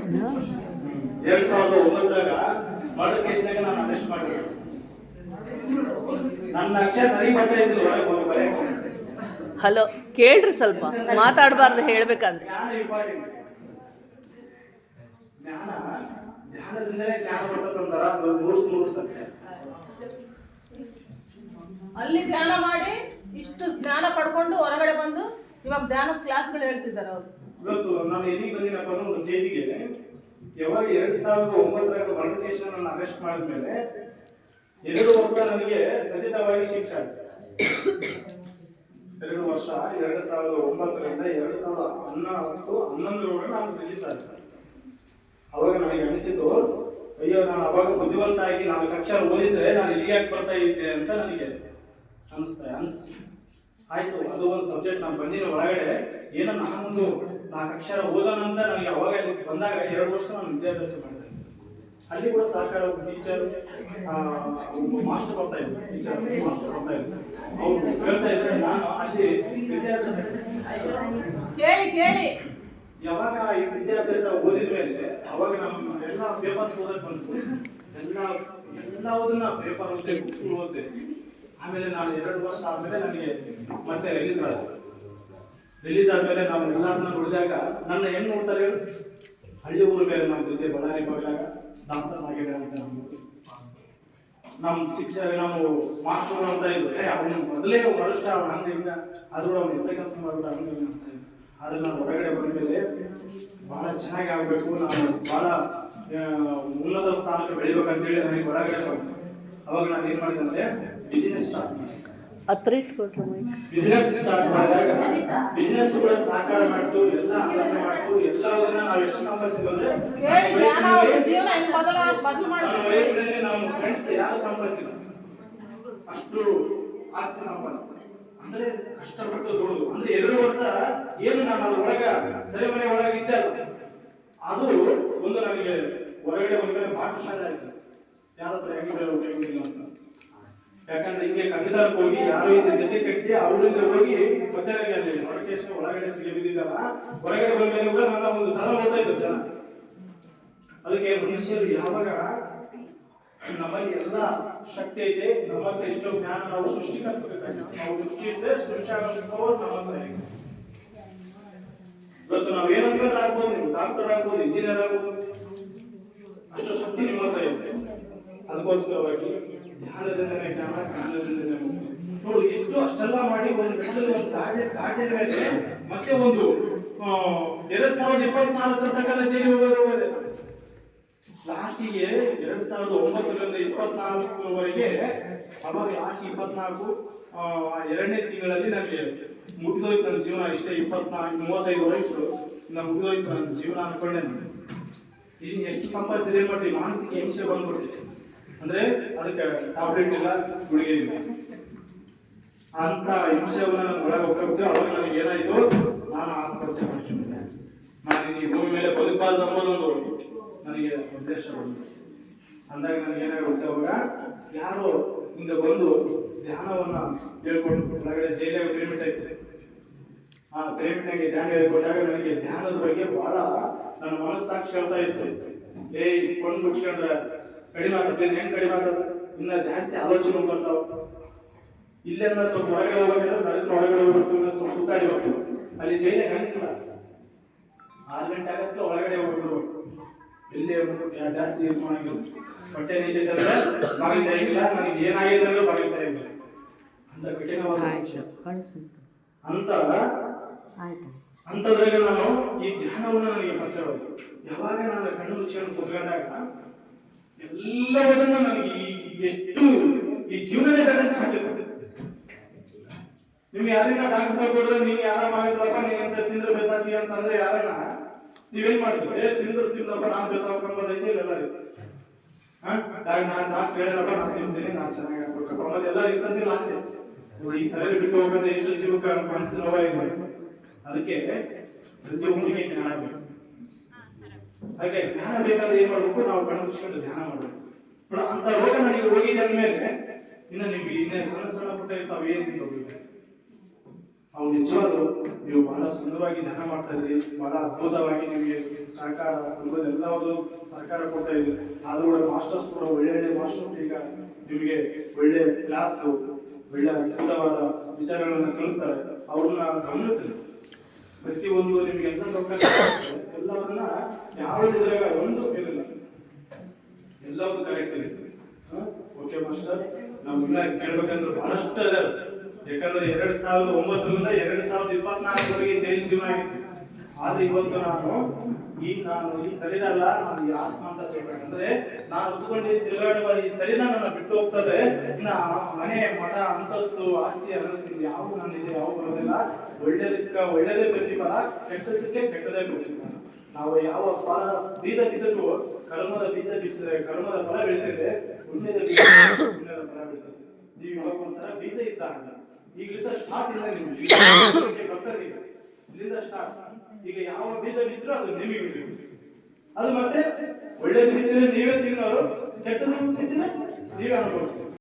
2009 murder ಕೇಸ್ನಾಗ ನಾನು arrest ಮಾಡಿದೆ. ನನ್ನ ಅಕ್ಷರ ನನಗೆ ಬರ್ತಾ ಇದ್ದಿಲ್ಲ ಹೊರಗೆ ಬರೆಯಕ್ಕೆ. ಹಲೋ ಕೇಳ್ರಿ, ಸ್ವಲ್ಪ ಮಾತಾಡಬಾರ್ದು ಹೇಳ್ಬೇಕಾದ್ರೆ. ಜ್ಞಾನ ಇಂಪಾರ್ಟೆಂಟ್. ಧ್ಯಾನದಿಂದಲೇ ಜ್ಞಾನ ಬರ್ತಕ್ಕಂಥರ ನೂರು ಸತ್ಯ. ಅಲ್ಲಿ ಧ್ಯಾನ ಮಾಡಿ ಇಷ್ಟು ಜ್ಞಾನ ಪಡ್ಕೊಂಡು ಹೊರಗಡೆ ಬಂದು ಇವಾಗ ಧ್ಯಾನದ ಕ್ಲಾಸ್ಗಳು ಹೇಳ್ತಿದ್ದಾರೆ ಅವರು. ಇವತ್ತು ನಾನು ಎಲ್ಲಿಗೆ ಬಂದಿನಪ್ಪ ಅನ್ನೋ ಒಂದು ಸ್ಟೇಜಿಗೆ ಯಾವಾಗ 2009 ಮರ್ಡರ್ ಕೇಸ್ನ ಅರೆಸ್ಟ್ ಮಾಡಿದ್ಮೇಲೆ 2 ವರ್ಷ ನನಗೆ ಸತತವಾಗಿ ಶಿಕ್ಷೆ ಆಗಿದೆ. 2 ವರ್ಷ 2009ರಿಂದ 2011 ನಾನು ರಿಲೀಸ್ ಆಗಿದೆ. ಅವಾಗ ನನಗೆ ಅನಿಸಿದ್ದು, ಅಯ್ಯೋ ನಾನು ಅವಾಗ ಬುದ್ಧಿವಂತ ಆಗಿ 4 ಅಕ್ಷರ ಓದಿದ್ರೆ ನಾನು ಇಲ್ಲಿಗೆ ಯಾಕೆ ಬರ್ತಾ ಇದ್ದೆ ಅಂತ ನನಗೆ ಅನಿಸ್ತು. ಆಯ್ತು, ಅದು ಒಂದು ಸಬ್ಜೆಕ್ಟ್ ನಾನು ಬಂದಿರೋ ಒಳಗಡೆ ಏನೋ ನಾನೊಂದು 4 ಅಕ್ಷರ ಓದೋಣಂತ ನನಗೆ ಅವಾಗ ಬಂದಾಗ 2 ವರ್ಷ ನಾನು ವಿದ್ಯಾಭ್ಯಾಸ ಮಾಡಿದೆ. ಅಲ್ಲಿ ಕೂಡ ಸಹಕಾರ ಟೀಚರ್ ಮಾಸ್ಟರ್ ಬರ್ತಾ ಇದ್ರು, ಅವ್ರು ಹೇಳ್ತಾ ಇದ್ರೆ ನಾನು ಅಲ್ಲಿ ವಿದ್ಯಾಭ್ಯಾಸ ಕೇಳಿ ಯಾವಾಗ ಈ ವಿದ್ಯಾಭ್ಯಾಸ ಓದಿದ ಮೇಲೆ ಅವಾಗ ನಮ್ಮ ಎಲ್ಲ ಪೇಪರ್ಸ್ ಓದಕ್ಕೆ ಬಂತು. ಎಲ್ಲದನ್ನ ಪೇಪರ್ ಓದ್ತೆ, ಬುಕ್ಸ್ ಓದ್ತೆ. ಆಮೇಲೆ ನಾನು 2 ವರ್ಷ ಆದ್ಮೇಲೆ ನನಗೆ ಮತ್ತೆ ರಿಲೀಸ್ ಆದ್ಮೇಲೆ ನಾವು ಎಲ್ಲರನ್ನ ನೋಡಿದಾಗ ನನ್ನ ಹೆಣ್ಣು ನೋಡ್ತಾರೆ, ಹಳ್ಳಿ ಊರ ಮೇಲೆ ನಮ್ಮ ಜೊತೆ ಬಳ್ಳಾರಿ ಬಗ್ಲಾಗ ದಾಸರ ನಾಗೇಡ ಅಂತ ನಮ್ಮ ಶಿಕ್ಷಕ ನಾವು ಮಾಸ್ಟರ್ ಅಂತ ಇದ್ರೆ ಅವನು ಮೊದಲೇ ವರಿಷ್ಠ ಹಂಗೆ ಹಿಂಗ ಆದ್ರೂ ಅವ್ನು ಎಂತ ಕೆಲಸ ಮಾಡ್ಬಿಟ್ಟು ಹಂಗೆ ಅಂತ ಇದ್ದ. ಆದ್ರೆ ನಾನು ಹೊರಗಡೆ ಬಂದ ಮೇಲೆ ಬಹಳ ಚೆನ್ನಾಗಿ ಆಗ್ಬೇಕು, ನಾನು ಬಹಳ ಉನ್ನತ ಸ್ಥಾನಕ್ಕೆ ಬೆಳಿಬೇಕಂತೇಳಿ ನನಗೆ ಹೊರಗಡೆ ಬಂತು. ಅವಾಗ ನಾನು ಏನ್ ಮಾಡಿದೆ, ಬಿಸಿನೆಸ್ ಸ್ಟಾರ್ಟ್ ಮಾಡಿದೆ. ಬಿಸಿನೆಸ್ ಸ್ಟಾರ್ಟ್ ಮಾಡಿದಾಗ ಬಿಸಿನೆಸ್ ಕೂಡ ಸಹಕಾರ ಮಾಡ್ತು, ಎಲ್ಲ ಅರ್ಥ ಮಾಡ್ತು. ಎಲ್ಲವನ್ನ ನಾವು ಎಷ್ಟು ಸಂಪಾದಿಸಿದ್ವಿ ಅಂದ್ರೆ ನಾವು ಫ್ರೆಂಡ್ಸ್ ಯಾರು ಸಂಪಾದಿಸಿಲ್ಲ, ಅಷ್ಟು ಆಸ್ತಿ ಸಂಪಾದಿಸಿಲ್ಲ. ಅಂದ್ರೆ ಕಷ್ಟಪಟ್ಟು ದುಡಿದು ಅಂದ್ರೆ 2 ವರ್ಷ ಏನು ನಾನು ಅದ್ರ ಒಳಗ ಸೆರೆಮನೆ ಒಳಗಿದ್ದೆ ಅಲ್ಲ, ಅದು ಒಂದು ನನಗೆ ಹೊರಗಡೆ ಬಂದ್ಮೇಲೆ ಬಹಳ ಖುಷಿ ಆಯ್ತು. ಯಾರತ್ರ ಹೆಂಗಿಲ್ಲ ಅಂತ. ಯಾಕಂದ್ರೆ ಹಿಂಗೆ ಕಂದಾರಕ್ಕೆ ಹೋಗಿ ಯಾರು ಇಂದ ಜೊತೆ ಕಟ್ಟಿ ಅವರಿಂದ ಹೋಗಿ ಮತ್ತೆ ಹೊರಗೇಶ ಒಳಗಡೆ ಸಿಗಬಿದ್ದಿದ್ದಲ್ಲ, ಹೊರಗಡೆ ಬಂದ್ಮೇಲೆ ಕೂಡ ನನ್ನ ಒಂದು ತರ ಓದ್ತಾ ಇದ್ರು ಜನ. ಅದಕ್ಕೆ ಮನುಷ್ಯರು ಯಾವಾಗ ನಮ್ಮಲ್ಲಿ ಎಲ್ಲ ಶಕ್ತಿ ಐತೆ, ನಮ್ಮ ಹತ್ರ ಎಷ್ಟೋ ಜ್ಞಾನ, ನಾವು ಸೃಷ್ಟಿಕರ್ತಬೇಕಾಗಿ ನಾವು ದೃಷ್ಟಿ ಇದ್ರೆ ಸೃಷ್ಟಿ ಆಗಬೇಕು ನಮ್ಮ ಹತ್ರ. ಇವತ್ತು ನಾವು ಏನಂದ್ರೆ ಆಗ್ಬೋದು, ನೀವು ಡಾಕ್ಟರ್ ಆಗ್ಬೋದು, ಇಂಜಿನಿಯರ್ ಆಗ್ಬೋದು, ಅಷ್ಟು ಶಕ್ತಿ ನಿಮ್ಮ ಹತ್ರ ಇದೆ. ಅದಕ್ಕೋಸ್ಕರವಾಗಿ ಧ್ಯಾನದಿಂದನೇ ಜ್ಞಾನ, ಜ್ಞಾನದಿಂದನೇ ಮುಕ್ತಿ. ನೋಡಿ, ಎಷ್ಟು ಅಷ್ಟೆಲ್ಲ ಮಾಡಿ ಒಂದು ಬೆಟ್ಟದಲ್ಲಿ ಒಂದು ದಾಟಿದ ಮೇಲೆ ಮತ್ತೆ ಒಂದು 2024 ತನಕ ಸೇರಿ ಹೋಗೋದು. ಲಾಸ್ಟಿಗೆ 2009ರಿಂದ 24ವರೆಗೆ, ಅವಾಗ ಲಾಸ್ಟ್ 24 2ನೇ ತಿಂಗಳಲ್ಲಿ ನನಗೆ ಮುಗಿದೋಯ್ತು ನನ್ನ ಜೀವನ. ಇಷ್ಟೇ 35 ವಯಸ್ಸು ನಾನು ಮುಗಿದೋಯ್ತು ನನ್ನ ಜೀವನ ಅನ್ಕೊಂಡೆ. ನಾನು ಇನ್ನು ಎಷ್ಟು ಸಂಪಾದಿಸಿದ್ರೆ ಏನ್ ಮಾಡ್ತೀವಿ, ಮಾನಸಿಕ ಹಿಂಸೆ ಬಂದ್ಬಿಡ್ತೀವಿ. ಅಂದ್ರೆ ಅದಕ್ಕೆ ಟ್ಯಾಬ್ಲೆಟ್ ಇಲ್ಲ, ಗುಳಿಗೆ ಇಲ್ಲ, ಅಂತ ಹಿಂಸೆಯನ್ನ ನಾನು ಒಳಗೆ ಹೋಗ್ಬಿಟ್ಟು ಅವಾಗ ನನಗೆ ಏನಾಯ್ತು, ನಾನು ಆತ್ಮಹತ್ಯೆ ಮಾಡ್ಕೊಂಡಿದ್ದೆ. ನಾನು ಈ ಭೂಮಿ ಮೇಲೆ ಬದುಕಬಾರ್ದು ಅನ್ನೋದೊಂದು ನನಗೆ ಉದ್ದೇಶ ಬಂತು. ಅಂದಾಗ ನನಗೆ ಏನಾಗುತ್ತೆ, ಅವಾಗ ಯಾರೋ ಹಿಂಗೆ ಬಂದು ಧ್ಯಾನವನ್ನ ಹೇಳ್ಕೊಂಡು ಒಳಗಡೆ ಜೈಲಾಗ ಪಿರಮಿಡ್ ಐತೆ, ಆ ಪಿರಮಿಡ್ನಾಗೆ ಧ್ಯಾನ ಹೇಳ್ಕೊಟ್ಟಾಗ ನನಗೆ ಧ್ಯಾನದ ಬಗ್ಗೆ ಬಹಳ ನನ್ನ ಮನಸ್ಸಾಕ್ಷಿ ಹೇಳ್ತಾ ಇತ್ತು. ಕೊಂಡು ಮುಚ್ಕೊಂಡ್ರೆ ಕಡಿಮೆ ಆಗ್ತದೆ, ಹೆಂಗ್ ಕಡಿಮೆ ಆಗ್ತದೆ, ಇನ್ನ ಜಾಸ್ತಿ ಆಲೋಚನೆ ಬರ್ತಾವ. ಇಲ್ಲೆಲ್ಲ ಸ್ವಲ್ಪ ಹೊರಗಡೆ ಹೋಗ್ಬೇಕಂದ್ರೆ ನಡಕ ಹೊರಗಡೆ ಹೋಗ್ಬೇಕು, ಸ್ವಲ್ಪ ಸುತ್ತಾಡಿ ಹೋಗ್ತೀವಿ. ಅಲ್ಲಿ ಜೈಲಾಗ ಹಂಗಿಲ್ಲ, 6 ಗಂಟೆ ಆಗತ್ತೆ ಒಳಗಡೆ ಹೋಗ್ಬಿಡ್ಬೇಕು. ಎಲ್ಲಿ ಜಾಸ್ತಿ ಇದು ಮಾಡಂಗಿಲ್ಲ. ಹೊಟ್ಟೆ ನಿಂತಿದ್ದಂದ್ರೆ ಬಾಗಿಲ್ತಾ ಇಲ್ಲ, ನನಗೆ ಏನಾಗಿದೆ ಅಂದ್ರೆ ಬಾಗಿಲ್ತಾ ಇಲ್ಲ. ಅಂತ ಕಠಿಣವಾದ ಶಿಕ್ಷೆ. ಅಂತದ್ರಾಗ ನಾನು ಈ ಧ್ಯಾನವನ್ನು ನನಗೆ ಪರಿಚಯವಾಯಿತು. ಯಾವಾಗ ನಾನು ಕಣ್ಣು ಮುಚ್ಚಿಕೊಂಡು ಕುತ್ಕೊಂಡಾಗ ಎಲ್ಲವನ್ನ ನನಗೆ ಎಷ್ಟು ಈ ಜೀವನನೇ ಬೇಡ ಸಾಕಿತ್ತು. ನಿಮ್ಗೆ ಯಾರನ್ನ ಡಾಕ್ಟರ್ ಹೋದ್ರೆ ನೀನ್ ಯಾರ ಮಾಡಿದ್ರಪ್ಪ, ನೀನ್ ಎಂತ ತಿಂದ್ರೆ ಬೇಸಾಕಿ ಅಂತಂದ್ರೆ ಯಾರನ್ನ ನೀವೇನ್ ಮಾಡ್ತೀವಿ, ತಿಂದ್ರಪ್ಪ ನಾನ್ ಬೇಸಾಕಂಬದೈತಿ ಎಲ್ಲರಿಗೂ. ನಾನು ಡಾಕ್ಟರ್ ಹೇಳಿದ್ರಪ್ಪ, ನಾನು ತಿಂತೀನಿ, ನಾನು ಚೆನ್ನಾಗಿ ಆಗ್ಬೇಕು ಮತ್ತೆ ಎಲ್ಲ ಇರ್ತಂದಿಲ್ಲ ಆಸೆ. ಈ ಸರಿ ಬಿಟ್ಟು ಹೋಗೋದ್ರೆ ಎಷ್ಟು ಜೀವಕ್ಕೆ ಮನಸ್ಸು ನೋವಾಗಿದೆ. ಅದಕ್ಕೆ ಪ್ರತಿಯೊಬ್ಬರಿಗೆ ಜ್ಞಾನ ಬೇಕು. ಹಾಗೆ ಜ್ಞಾನ ಬೇಕಾದ್ರೆ ಏನ್ ಮಾಡ್ಬೇಕು, ನಾವು ಕಣ್ಣು ಮುಚ್ಕೊಂಡು ಧ್ಯಾನ ಮಾಡ್ಬೇಕು. ಅಂತ ರೋಗ ನನಗೆ ಹೋಗಿದೆ ಅಂದ್ಮೇಲೆ ಇನ್ನು ನಿಮ್ಗೆ ಇನ್ನೇ ಸಣ್ಣ ಸಣ್ಣ ಪುಟ್ಟ ಇರ್ತಾವ, ಏನಿಲ್ಲ ಅವ್ರು ನಿಜವಾಗ್ಲು ನೀವು ಬಹಳ ಸುಂದರವಾಗಿ ಧ್ಯಾನ ಮಾಡ್ತಾ ಇದ್ರಿ, ಬಹಳ ಅದ್ಭುತವಾಗಿ ನಿಮಗೆ ಸಹಕಾರ ಸಂಘದ ಎಲ್ಲವೂ ಸಹಕಾರ ಕೊಡ್ತಾ ಇದ್ರಿ. ಆದ್ರೂ ಕೂಡ ಮಾಸ್ಟರ್ಸ್ ಕೂಡ ಒಳ್ಳೆ ಒಳ್ಳೆ ಮಾಸ್ಟರ್ಸ್ ಈಗ ನಿಮಗೆ ಒಳ್ಳೆ ಕ್ಲಾಸ್ ಒಳ್ಳೆ ಅದ್ಭುತವಾದ ವಿಚಾರಗಳನ್ನು ತಿಳಿಸ್ತಾರೆ. ಅವ್ರನ್ನ ಗಮನಿಸಿ ಪ್ರತಿಯೊಂದು ನಿಮ್ಗೆ ಎಲ್ಲ ಸೌಕರ್ಯ ಎಲ್ಲವನ್ನ ಯಾವುದ್ರಾಗ ಒಂದು ಇರಲಿಲ್ಲ, ಎಲ್ಲವೂ ಕರೆಕ್ಟ್ ಇದೆ. ಓಕೆ ಮಾಸ್ಟರ್, ನಮ್ಗೆಲ್ಲ ಕೇಳ್ಬೇಕಂದ್ರೆ ಬಹಳಷ್ಟು ಅದ. ಯಾಕಂದ್ರೆ 2009ರಿಂದ 2024ವರೆಗೆ ಜೈಲ್ ಜೀವನ ಆಗಿತ್ತು. ಆದ್ರೆ ಇವತ್ತು ನಾನು ಈ ಶರೀರ ಅಲ್ಲ, ನಾನು ಈ ಆತ್ಮ ಅಂತ ಹೇಳ್ಬೇಕಂದ್ರೆ ನಾನು ಉತ್ಕೊಂಡು ತಿರುಗಾಡುವ ಈ ಶರೀರ ನನ್ನ ಬಿಟ್ಟು ಹೋಗ್ತದೆ. ಇನ್ನ ಮನೆ ಮಠ ಅಂತಸ್ತು ಆಸ್ತಿ ಅನ್ನಿಸ್ತೀನಿ ಯಾವ ನನ್ನಿದೆ ಯಾವ ಬರೋದಿಲ್ಲ. ಒಳ್ಳೇದಕ್ಕೆ ಒಳ್ಳೇದೇ ಪ್ರತಿಫಲ, ಕೆಟ್ಟದಕ್ಕೆ ಕೆಟ್ಟದೇ ಪ್ರತಿಫಲ. ನಾವು ಯಾವ ಫಲ ಬೀಜ ಬಿತ್ತಕ್ಕೂ ಕರ್ಮದ ಬೀಜ ಬಿತ್ತಿದ್ರೆ ಕರ್ಮದ ಫಲ ಬೆಳೀತಿದೆ, ಪುಣ್ಯದ ಬೀಜ ಪುಣ್ಯದ ಫಲ ಬೀಳ್ತದೆ. ನೀವು ಇವಾಗ ಒಂಥರ ಬೀಜ ಇದ್ದಾಗ ಈಗಲಿಂದ ಸ್ಟಾರ್ಟ್ ಇಲ್ಲ, ನಿಮ್ಗೆ ಬರ್ತದೆ ಇಲ್ಲಿಂದ ಸ್ಟಾರ್ಟ್. ಈಗ ಯಾವ ಬೀಜ ಬಿತ್ತರೋ ಅದು ನಿಮಗೆ ಅದು ಮತ್ತೆ ಒಳ್ಳೇದು ಬಿತ್ತಿದ್ರೆ ನೀವೇ ತಿನ್ನೋರು, ಕೆಟ್ಟದ್ದು ಬಿತ್ತಿದ್ರೆ ನೀವೇ ಅನುಭವಿಸ್ತೀವಿ.